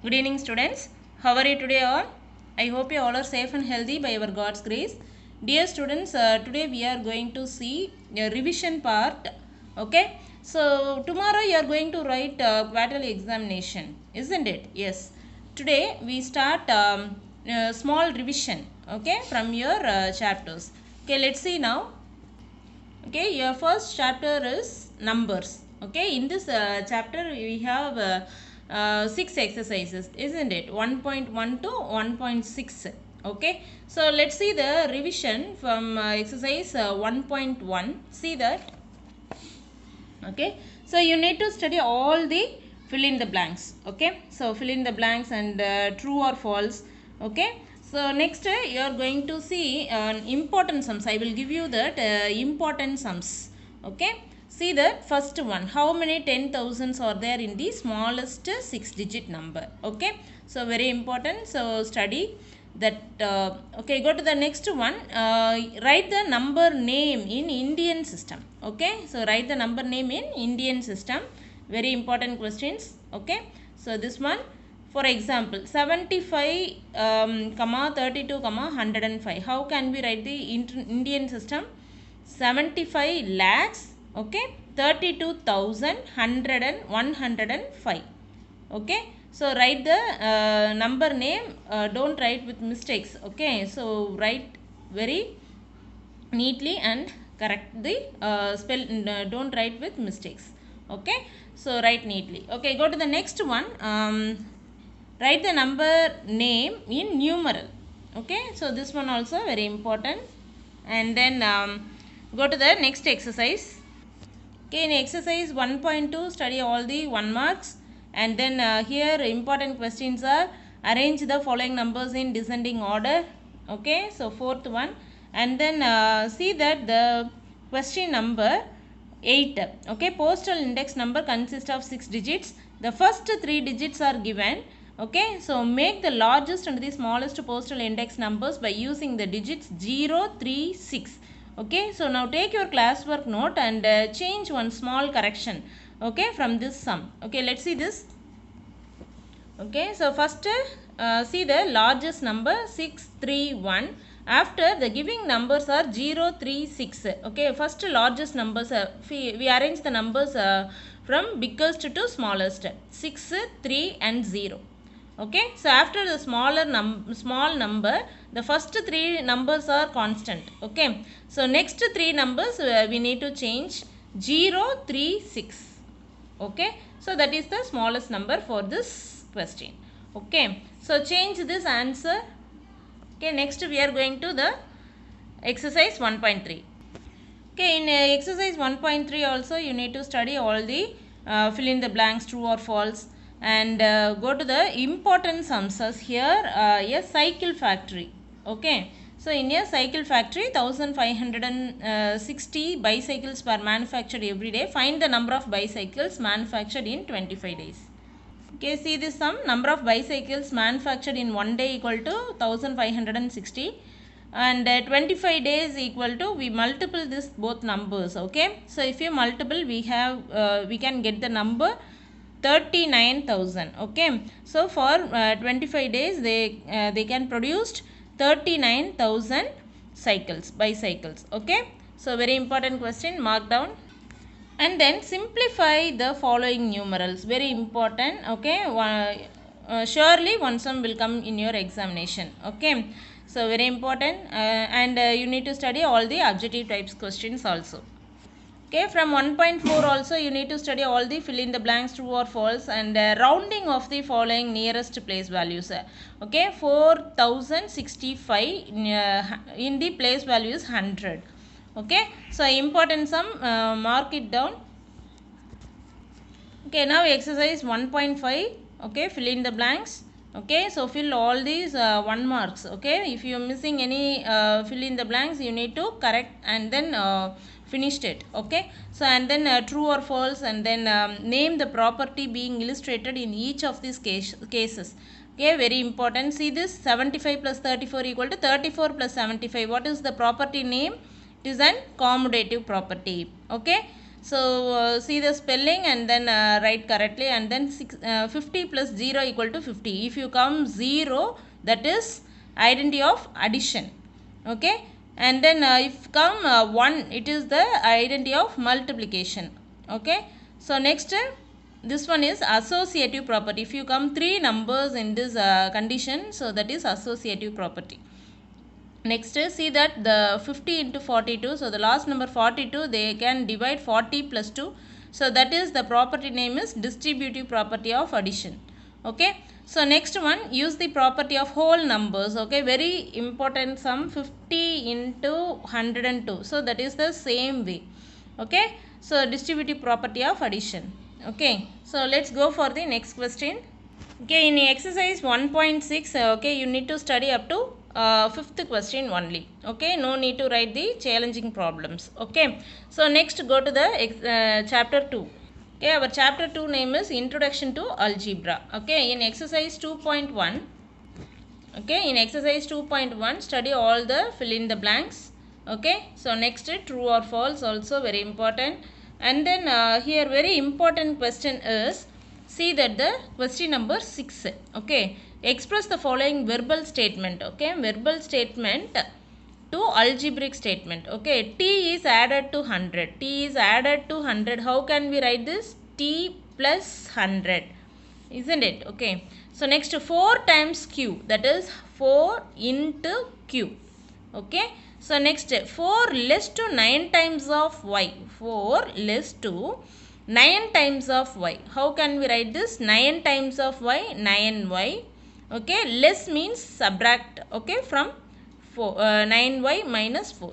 Good evening, students. How are you today all? I hope you all are safe and healthy by our God's grace. Dear students, today we are going to see a revision part. Okay. So tomorrow you are going to write quarterly examination, isn't it? Yes. Today we start a small revision. Okay, from your chapters. Okay, let's see now. Okay, your first chapter is numbers. Okay, in this chapter we have 6 exercises, isn't it? 1.1 to 1.6. Okay, so let's see the revision from exercise 1.1. See that. Okay, so you need to study all the fill in the blanks. Okay, so fill in the blanks and true or false. Okay, so next you are going to see important sums. I will give you that important sums. Okay, see that first one, how many 10,000s are there in the smallest 6-digit number. Okay, so very important, so study that. Okay, go to the next one. Write the number name in Indian system. Okay, so write the number name in Indian system. Very important questions. Okay, so this one, for example, 75 32 105. How can we write the Indian system? 75 lakhs, okay, 32,000 105. Okay, so write the number name, don't write with mistakes. Okay, so write very neatly and correct the spell, don't write with mistakes. Okay, so write neatly. Okay, go to the next one. Write the number name in numeral. Okay, so this one also very important. And then go to the next exercise. Okay, in exercise 1.2, study all the 1 marks. And then here important questions are, arrange the following numbers in descending order. Okay, so fourth one. And then see that the question number 8. Okay, postal index number consists of 6 digits. The first 3 digits are given. Okay, so make the largest and the smallest postal index numbers by using the digits 0, 3, 6. Okay, so now take your classwork note and change one small correction, okay, from this sum. Okay, let's see this. Okay, so first see the largest number 631. After the giving numbers are 0, 3, 6. Okay, first largest numbers, we arrange the numbers from biggest to smallest, 6, 3 and 0. Okay, so after the small number, the first 3 numbers are constant. Okay, so next 3 numbers we need to change 0, 3, 6. Okay, so that is the smallest number for this question. Okay, so change this answer. Okay, next we are going to the exercise 1.3. Okay, in exercise 1.3 also you need to study all the fill in the blanks, true or false, and go to the important sums. Here a cycle factory. Okay, so in a cycle factory 1560 bicycles were manufactured every day. Find the number of bicycles manufactured in 25 days. Okay, see this sum, number of bicycles manufactured in 1 day equal to 1560 and 25 days equal to, we multiple this both numbers. Okay, so if you multiple, we have we can get the number 39,000. Okay, so for 25 days they can produce 39,000 cycles, bicycles. Okay, so very important question, mark down. And then simplify the following numerals, very important. Okay, surely one sum will come in your examination. Okay, so very important, and you need to study all the objective types questions also. Okay, from 1.4 also you need to study all the fill in the blanks, true or false, and rounding of the following nearest place values. Okay, 4065 in the place value is 100. Okay, so important sum, mark it down. Okay, now exercise 1.5. okay, fill in the blanks. Okay, so fill all these 1 marks. Okay, if you are missing any fill in the blanks, you need to correct and then finished it. Okay, so and then true or false, and then name the property being illustrated in each of these cases. Okay, very important. See this, 75 plus 34 equal to 34 plus 75. What is the property name? It is an commutative property. Okay, So see the spelling and then write correctly, and then 50 plus 0 equal to 50. If you come 0, that is identity of addition. Okay, and then if come 1, it is the identity of multiplication. Okay, so next this one is associative property. If you come 3 numbers in this condition, so that is associative property. Next see that the 50 into 42, so the last number 42, they can divide 40 plus 2, so that is the property name is distributive property of addition. Okay, so next one, use the property of whole numbers. Okay, very important sum, 50 into 102, so that is the same way. Okay, so distributive property of addition. Okay, so let's go for the next question. Okay, in exercise 1.6, okay, you need to study up to fifth question only. Okay, no need to write the challenging problems. Okay, so next go to the chapter 2. Okay, our chapter 2 name is Introduction to Algebra. Okay, in exercise 2.1, okay, in exercise 2.1, study all the fill in the blanks. Okay, so next true or false, also very important. And then here very important question is, see that the question number 6. Okay, express the following verbal statement. Okay, verbal statement to algebraic statement. Okay, t is added to 100. T is added to 100. How can we write this? T plus 100. Isn't it? Okay, so next 4 times q, that is 4 into q. Okay, so next 4 less to 9 times of y. 4 less to 9 times of y. How can we write this? 9 times of y, 9y. Okay, less means subtract. Okay, from 9y minus 4.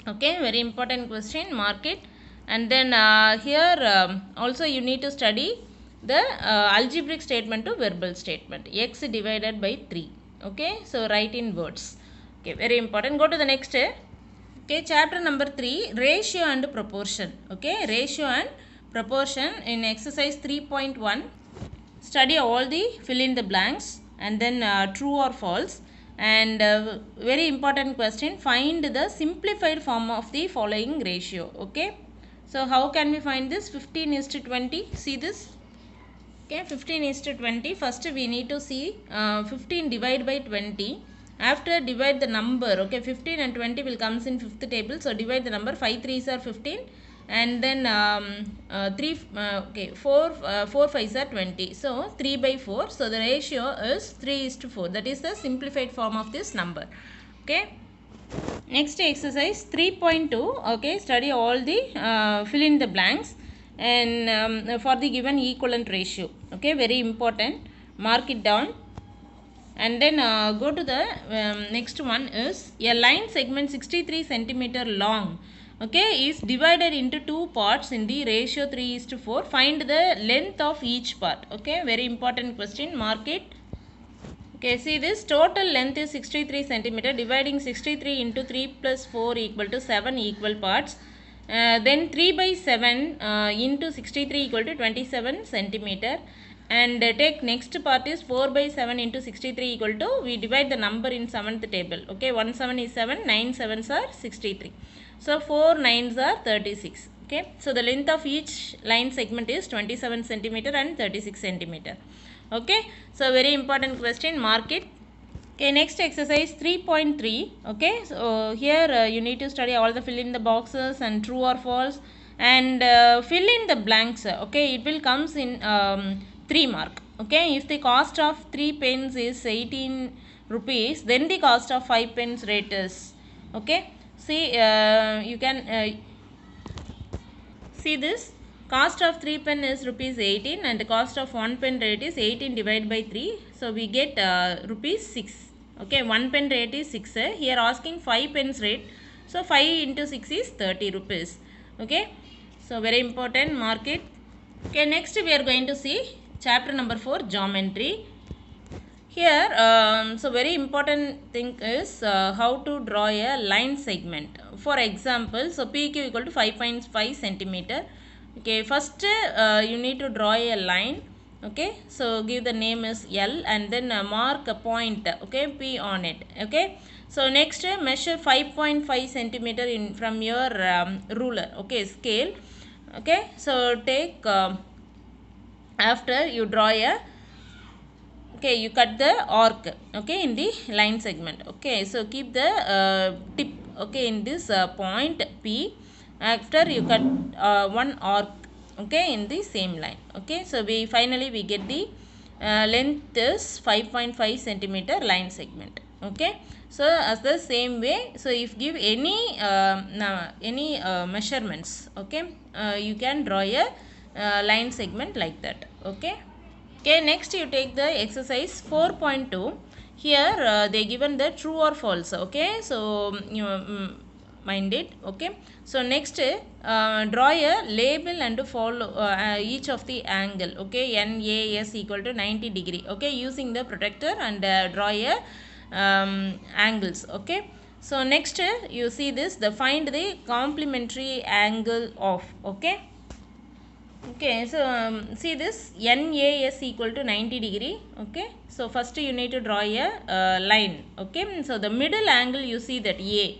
Okay, very important question, mark it. And then here also you need to study the algebraic statement to verbal statement, x divided by 3. Okay, so write in words. Okay, very important. Go to the next. Okay, chapter number 3, ratio and proportion. Okay, ratio and proportion in exercise 3.1. Study all the fill in the blanks and then true or false. And very important question, find the simplified form of the following ratio. Okay, so how can we find this? 15 is to 20. See this? Okay, 15 is to 20. First we need to see 15 divided by 20. After divide the number. Okay, 15 and 20 will comes in fifth table. So divide the number. 5 3s are 15. And then 4 5s are 20. So 3 by 4. So the ratio is 3 is to 4. That is the simplified form of this number. Okay. Next exercise 3.2. Okay, study all the fill in the blanks and for the given equivalent ratio. Okay, very important. Mark it down. And then go to the next one is, a line segment 63 centimeter long, okay, is divided into two parts in the ratio 3 is to 4. Find the length of each part. Okay, very important question, mark it. Okay, see this, total length is 63 centimeter. Dividing 63 into 3 plus 4 equal to 7 equal parts. Then 3 by 7 into 63 equal to 27 centimeter. And take next part is 4 by 7 into 63 equal to, we divide the number in 7th table. Okay, 1 7 is 7, 9 7s are 63. So 4 9s are 36. Okay, so the length of each line segment is 27 centimeter and 36 centimeter. Okay, so very important question, mark it. Okay, next exercise 3.3. Okay, so here you need to study all the fill in the boxes and true or false and fill in the blanks. Okay, it will comes in 3 mark. Okay, if the cost of 3 pens is 18 rupees, then the cost of 5 pens rate is. Okay, see you can see this. Cost of 3 pen is rupees 18 and the cost of 1 pen rate is 18 divided by 3. So we get rupees 6. Okay, 1 pen rate is 6. Here asking 5 pens rate. So 5 into 6 is 30 rupees. Okay, so very important, mark it. Okay, next we are going to see chapter number 4, geometry. Here, so very important thing is how to draw a line segment. For example, so PQ equal to 5.5 centimeter. Okay, first you need to draw a line. Okay, so give the name is L and then mark a point. Okay, P on it. Okay, so next measure 5.5 centimeter in from your ruler. Okay, scale. Okay, so take after you draw a, okay, you cut the arc, okay, in the line segment. Okay, so keep the tip, okay, in this point P. After you cut one arc, okay, in the same line. Okay, so we finally we get the length is 5.5 centimeter line segment. Okay, so as the same way, so if give any measurements, okay, you can draw a line segment like that. Okay. Okay, next you take the exercise 4.2. Here they given the true or false. Okay, so you mind it. Okay, so next draw a label and follow each of the angle. Okay, NAS equal to 90 degree. Okay, using the protractor and draw a angles. Okay, so next you see this, the find the complementary angle of. Okay. Okay, so see this NAS equal to 90 degree. Okay, so first you need to draw a line. Okay, so the middle angle you see that A.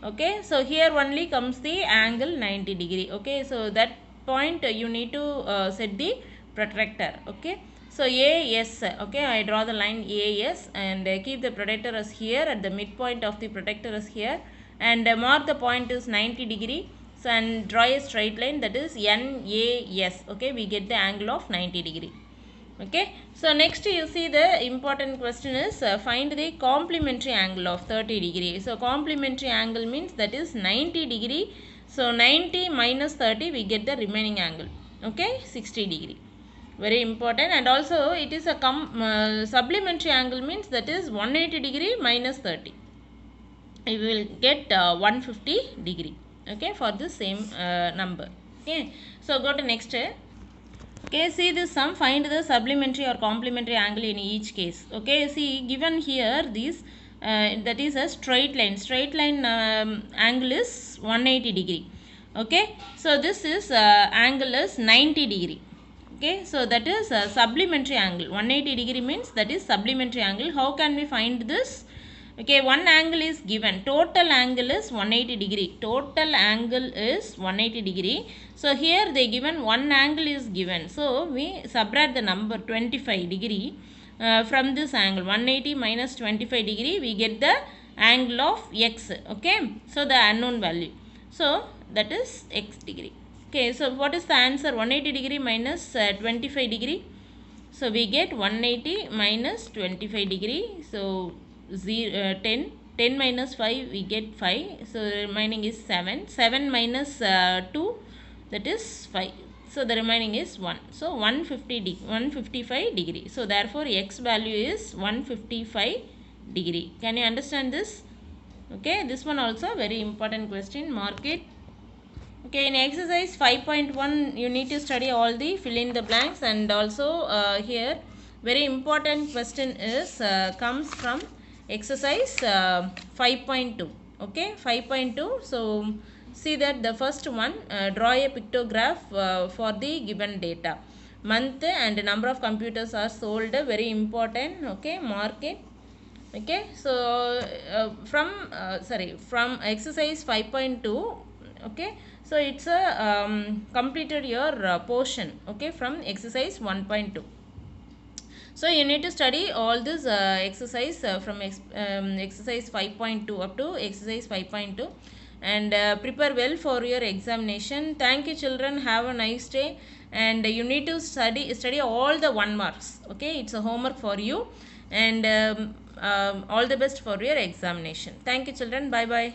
Okay, so here only comes the angle 90 degree. Okay, so that point you need to set the protractor. Okay, so AS. Okay, I draw the line AS and keep the protractor as here at the midpoint of the protractor as here, and mark the point is 90 degree. So, and draw a straight line, that is NAS. Okay, we get the angle of 90 degree. Okay, so next you see the important question is find the complementary angle of 30 degree. So complementary angle means that is 90 degree. So 90 minus 30 we get the remaining angle. Okay, 60 degree. Very important. And also it is a supplementary angle means that is 180 degree minus 30. We will get 150 degree. Okay, for the same number. Okay, so go to next. Okay, see this sum, find the supplementary or complementary angle in each case. Okay, see given here this that is a straight line angle is 180 degree. Okay, so this is angle is 90 degree. Okay, so that is a supplementary angle. 180 degree means that is supplementary angle. How can we find this? Okay, one angle is given, total angle is 180 degree. Total angle is 180 degree. So here they given one angle is given, so we subtract the number 25 degree from this angle. 180 minus 25 degree, we get the angle of x. Okay, so the unknown value, so that is x degree. Okay, so what is the answer? 180 degree minus 25 degree. So we get 180 minus 25 degree. So 10 minus 5 we get 5, so the remaining is 7 minus 2, that is 5, so the remaining is 1. So 155 degree. So therefore x value is 155 degree. Can you understand this? Okay, this one also very important question, mark it. Okay, in exercise 5.1 you need to study all the fill in the blanks, and also here very important question is comes from exercise 5.2. Okay, 5.2. So see that the first one, draw a pictograph for the given data. Month and number of computers are sold, very important. Okay, mark it. Okay, so from exercise 5.2. okay, so it's a completed your portion, okay, from exercise 1.2. So you need to study all this exercise from exercise 5.2 up to exercise 5.2, and prepare well for your examination. Thank you children, have a nice day, and you need to study all the 1 marks. Okay, it's a homework for you, and all the best for your examination. Thank you children, bye bye.